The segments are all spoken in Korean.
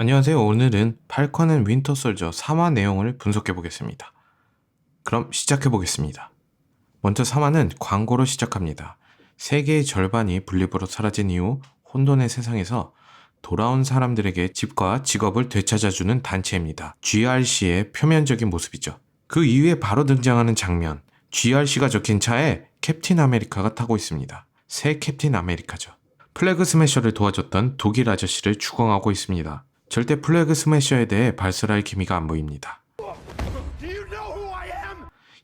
안녕하세요. 오늘은 팔컨 앤 윈터 솔저 3화 내용을 분석해 보겠습니다. 그럼 시작해 보겠습니다. 먼저 3화는 광고로 시작합니다. 세계의 절반이 분립으로 사라진 이후 혼돈의 세상에서 돌아온 사람들에게 집과 직업을 되찾아주는 단체입니다. GRC의 표면적인 모습이죠. 그 이후에 바로 등장하는 장면, GRC가 적힌 차에 캡틴 아메리카가 타고 있습니다. 새 캡틴 아메리카죠. 플래그 스매셔를 도와줬던 독일 아저씨를 추궁하고 있습니다. 절대 플래그 스매셔에 대해 발설할 기미가 안 보입니다.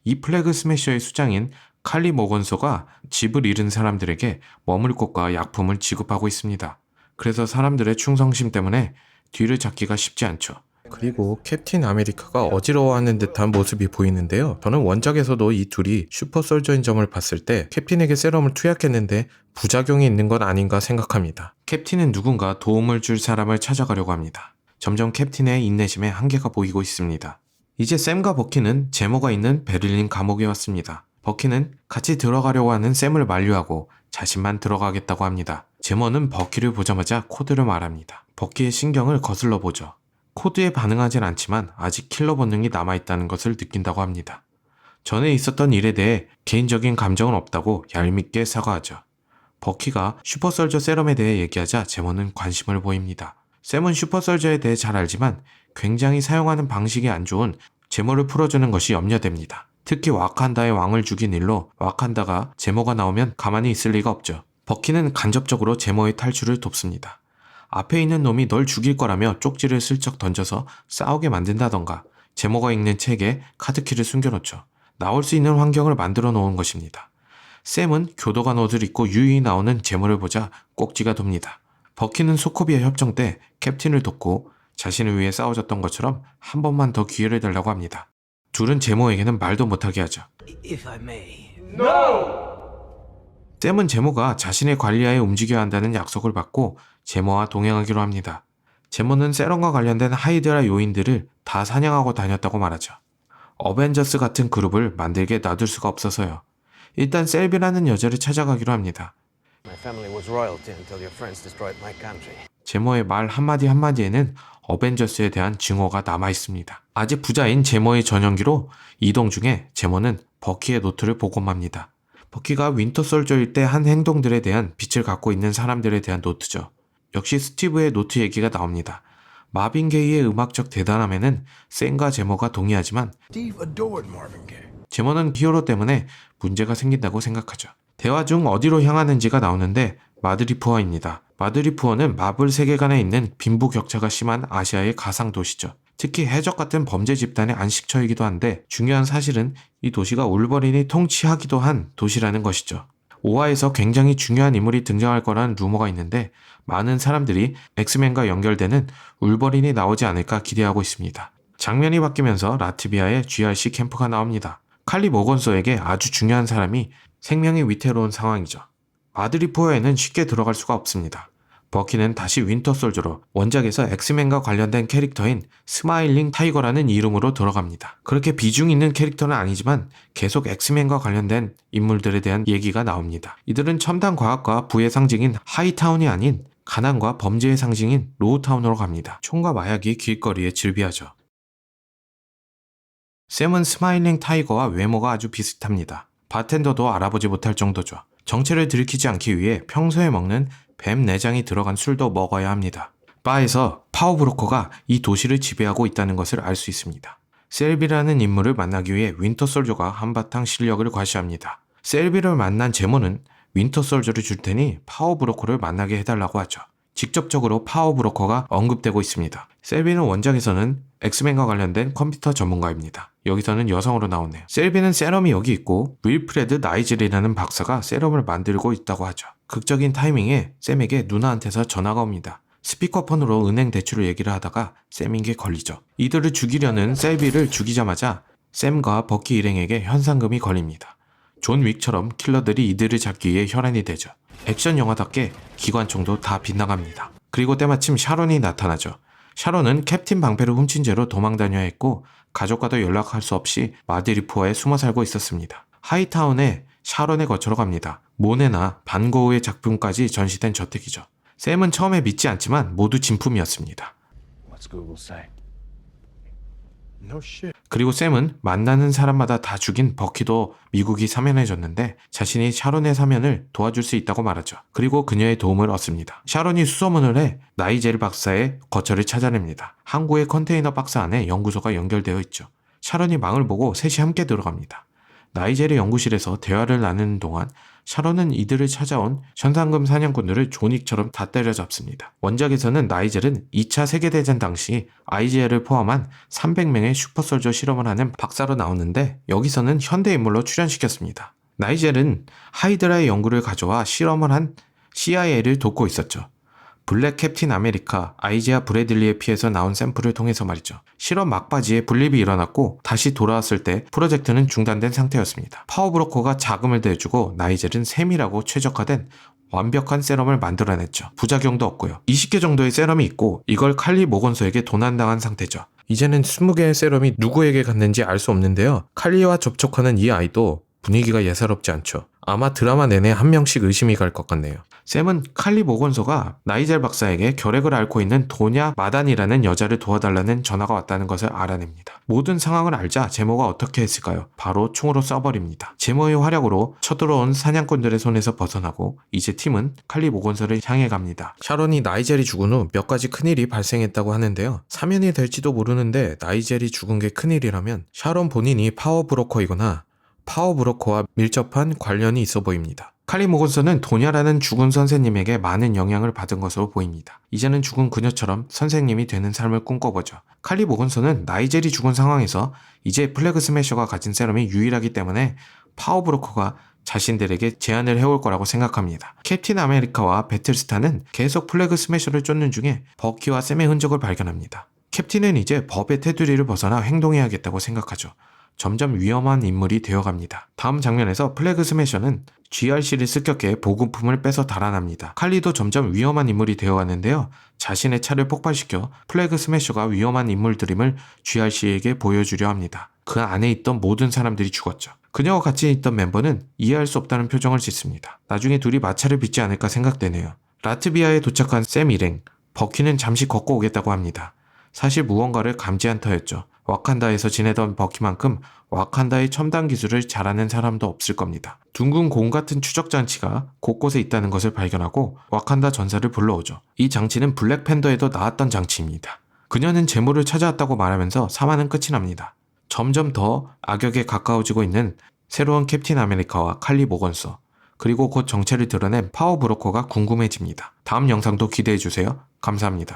이 플래그 스매셔의 수장인 칼리 모건소가 집을 잃은 사람들에게 머물 곳과 약품을 지급하고 있습니다. 그래서 사람들의 충성심 때문에 뒤를 잡기가 쉽지 않죠. 그리고 캡틴 아메리카가 어지러워하는 듯한 모습이 보이는데요. 저는 원작에서도 이 둘이 슈퍼솔저인 점을 봤을 때 캡틴에게 세럼을 투약했는데 부작용이 있는 건 아닌가 생각합니다. 캡틴은 누군가 도움을 줄 사람을 찾아가려고 합니다. 점점 캡틴의 인내심에 한계가 보이고 있습니다. 이제 샘과 버키는 제모가 있는 베를린 감옥에 왔습니다. 버키는 같이 들어가려고 하는 샘을 만류하고 자신만 들어가겠다고 합니다. 제모는 버키를 보자마자 코드를 말합니다. 버키의 신경을 거슬러 보죠. 코드에 반응하진 않지만 아직 킬러 본능이 남아있다는 것을 느낀다고 합니다. 전에 있었던 일에 대해 개인적인 감정은 없다고 얄밉게 사과하죠. 버키가 슈퍼솔저 세럼에 대해 얘기하자 제모는 관심을 보입니다. 샘은 슈퍼솔저에 대해 잘 알지만 굉장히 사용하는 방식이 안 좋은 제모를 풀어주는 것이 염려됩니다. 특히 와칸다의 왕을 죽인 일로 와칸다가 제모가 나오면 가만히 있을 리가 없죠. 버키는 간접적으로 제모의 탈출을 돕습니다. 앞에 있는 놈이 널 죽일 거라며 쪽지를 슬쩍 던져서 싸우게 만든다던가 제모가 읽는 책에 카드키를 숨겨놓죠. 나올 수 있는 환경을 만들어 놓은 것입니다. 샘은 교도관 옷을 입고 유유히 나오는 제모를 보자 꼭지가 돕니다. 버키는 소코비아 협정 때 캡틴을 돕고 자신을 위해 싸워줬던 것처럼 한 번만 더 기회를 달라고 합니다. 둘은 제모에게는 말도 못하게 하죠. 샘은 제모가 자신의 관리하에 움직여야 한다는 약속을 받고 제모와 동행하기로 합니다. 제모는 세럼과 관련된 하이드라 요인들을 다 사냥하고 다녔다고 말하죠. 어벤져스 같은 그룹을 만들게 놔둘 수가 없어서요. 일단 셀비라는 여자를 찾아가기로 합니다. 제모의 말 한마디 한마디에는 어벤져스에 대한 증오가 남아있습니다. 아직 부자인 제모의 전용기로 이동 중에 제모는 버키의 노트를 보고맙니다. 버키가 윈터솔저일 때 한 행동들에 대한 빛을 갖고 있는 사람들에 대한 노트죠. 역시 스티브의 노트 얘기가 나옵니다. 마빈 게이의 음악적 대단함에는 샘과 제모가 동의하지만 제모는 히어로 때문에 문제가 생긴다고 생각하죠. 대화 중 어디로 향하는지가 나오는데 마드리푸어입니다. 마드리푸어는 마블 세계관에 있는 빈부격차가 심한 아시아의 가상 도시죠. 특히 해적 같은 범죄 집단의 안식처이기도 한데 중요한 사실은 이 도시가 울버린이 통치하기도 한 도시라는 것이죠. 5화에서 굉장히 중요한 인물이 등장할 거라는 루머가 있는데 많은 사람들이 엑스맨과 연결되는 울버린이 나오지 않을까 기대하고 있습니다. 장면이 바뀌면서 라트비아의 GRC 캠프가 나옵니다. 칼리 모건소에게 아주 중요한 사람이 생명이 위태로운 상황이죠. 마드리푸어에는 쉽게 들어갈 수가 없습니다. 버키는 다시 윈터솔저로 원작에서 엑스맨과 관련된 캐릭터인 스마일링 타이거라는 이름으로 들어갑니다. 그렇게 비중 있는 캐릭터는 아니지만 계속 엑스맨과 관련된 인물들에 대한 얘기가 나옵니다. 이들은 첨단 과학과 부의 상징인 하이타운이 아닌 가난과 범죄의 상징인 로우타운으로 갑니다. 총과 마약이 길거리에 즐비하죠. 샘은 스마일링 타이거와 외모가 아주 비슷합니다. 바텐더도 알아보지 못할 정도죠. 정체를 들키지 않기 위해 평소에 먹는 뱀 내장이 들어간 술도 먹어야 합니다. 바에서 파워브로커가 이 도시를 지배하고 있다는 것을 알 수 있습니다. 셀비라는 인물을 만나기 위해 윈터솔저가 한바탕 실력을 과시합니다. 셀비를 만난 제모는 윈터솔저를 줄 테니 파워브로커를 만나게 해달라고 하죠. 직접적으로 파워브로커가 언급되고 있습니다. 셀비는 원작에서는 엑스맨과 관련된 컴퓨터 전문가입니다. 여기서는 여성으로 나오네요. 셀비는 세럼이 여기 있고 윌프레드 나이즐이라는 박사가 세럼을 만들고 있다고 하죠. 극적인 타이밍에 샘에게 누나한테서 전화가 옵니다. 스피커폰으로 은행 대출을 얘기를 하다가 샘에게 걸리죠. 이들을 죽이려는 셀비를 죽이자마자 샘과 버키 일행에게 현상금이 걸립니다. 존 윅처럼 킬러들이 이들을 잡기 위해 혈안이 되죠. 액션 영화답게 기관총도 다 빗나갑니다. 그리고 때마침 샤론이 나타나죠. 샤론은 캡틴 방패를 훔친 채로 도망다녀야 했고 가족과도 연락할 수 없이 마드리푸어에 숨어 살고 있었습니다. 하이타운에 샤론의 거처로 갑니다. 모네나 반고흐의 작품까지 전시된 저택이죠. 샘은 처음에 믿지 않지만 모두 진품이었습니다. Google say? No shit. 그리고 샘은 만나는 사람마다 다 죽인 버키도 미국이 사면해줬는데 자신이 샤론의 사면을 도와줄 수 있다고 말하죠. 그리고 그녀의 도움을 얻습니다. 샤론이 수소문을 해 나이젤 박사의 거처를 찾아냅니다. 항구의 컨테이너 박스 안에 연구소가 연결되어 있죠. 샤론이 망을 보고 셋이 함께 들어갑니다. 나이젤의 연구실에서 대화를 나누는 동안 샤론은 이들을 찾아온 현상금 사냥꾼들을 조닉처럼 다 때려잡습니다. 원작에서는 나이젤은 2차 세계대전 당시 IGL을 포함한 300명의 슈퍼솔저 실험을 하는 박사로 나오는데 여기서는 현대 인물로 출연시켰습니다. 나이젤은 하이드라의 연구를 가져와 실험을 한 CIA를 돕고 있었죠. 블랙 캡틴 아메리카 아이지아 브래들리에 피해서 나온 샘플을 통해서 말이죠. 실험 막바지에 분립이 일어났고 다시 돌아왔을 때 프로젝트는 중단된 상태였습니다. 파워브로커가 자금을 대주고 나이젤은 세밀하고 최적화된 완벽한 세럼을 만들어냈죠. 부작용도 없고요. 20개 정도의 세럼이 있고 이걸 칼리 모건소에게 도난당한 상태죠. 이제는 20개의 세럼이 누구에게 갔는지 알 수 없는데요. 칼리와 접촉하는 이 아이도 분위기가 예사롭지 않죠. 아마 드라마 내내 한 명씩 의심이 갈 것 같네요. 샘은 칼리 모건소가 나이젤 박사에게 결핵을 앓고 있는 도냐 마단이라는 여자를 도와달라는 전화가 왔다는 것을 알아냅니다. 모든 상황을 알자 제모가 어떻게 했을까요? 바로 총으로 쏴버립니다. 제모의 활약으로 쳐들어온 사냥꾼들의 손에서 벗어나고 이제 팀은 칼리 모건소를 향해 갑니다. 샤론이 나이젤이 죽은 후 몇 가지 큰일이 발생했다고 하는데요. 사면이 될지도 모르는데 나이젤이 죽은 게 큰일이라면 샤론 본인이 파워브로커이거나 파워브로커와 밀접한 관련이 있어 보입니다. 칼리 모건소는 도냐라는 죽은 선생님에게 많은 영향을 받은 것으로 보입니다. 이제는 죽은 그녀처럼 선생님이 되는 삶을 꿈꿔보죠. 칼리 모건소는 나이젤이 죽은 상황에서 이제 플래그 스매셔가 가진 세럼이 유일하기 때문에 파워브로커가 자신들에게 제안을 해올 거라고 생각합니다. 캡틴 아메리카와 배틀스타는 계속 플래그 스매셔를 쫓는 중에 버키와 샘의 흔적을 발견합니다. 캡틴은 이제 법의 테두리를 벗어나 행동해야겠다고 생각하죠. 점점 위험한 인물이 되어갑니다. 다음 장면에서 플래그 스매셔는 GRC를 습격해 보급품을 빼서 달아납니다. 칼리도 점점 위험한 인물이 되어가는데요. 자신의 차를 폭발시켜 플래그 스매셔가 위험한 인물들임을 GRC에게 보여주려 합니다. 그 안에 있던 모든 사람들이 죽었죠. 그녀와 같이 있던 멤버는 이해할 수 없다는 표정을 짓습니다. 나중에 둘이 마찰을 빚지 않을까 생각되네요. 라트비아에 도착한 샘 일행, 버키는 잠시 걷고 오겠다고 합니다. 사실 무언가를 감지한 터였죠. 와칸다에서 지내던 버키만큼 와칸다의 첨단 기술을 잘하는 사람도 없을 겁니다. 둥근 공 같은 추적 장치가 곳곳에 있다는 것을 발견하고 와칸다 전사를 불러오죠. 이 장치는 블랙팬더에도 나왔던 장치입니다. 그녀는 재물을 찾아왔다고 말하면서 사화는 끝이 납니다. 점점 더 악역에 가까워지고 있는 새로운 캡틴 아메리카와 칼리 모건소, 그리고 곧 정체를 드러낸 파워브로커가 궁금해집니다. 다음 영상도 기대해주세요. 감사합니다.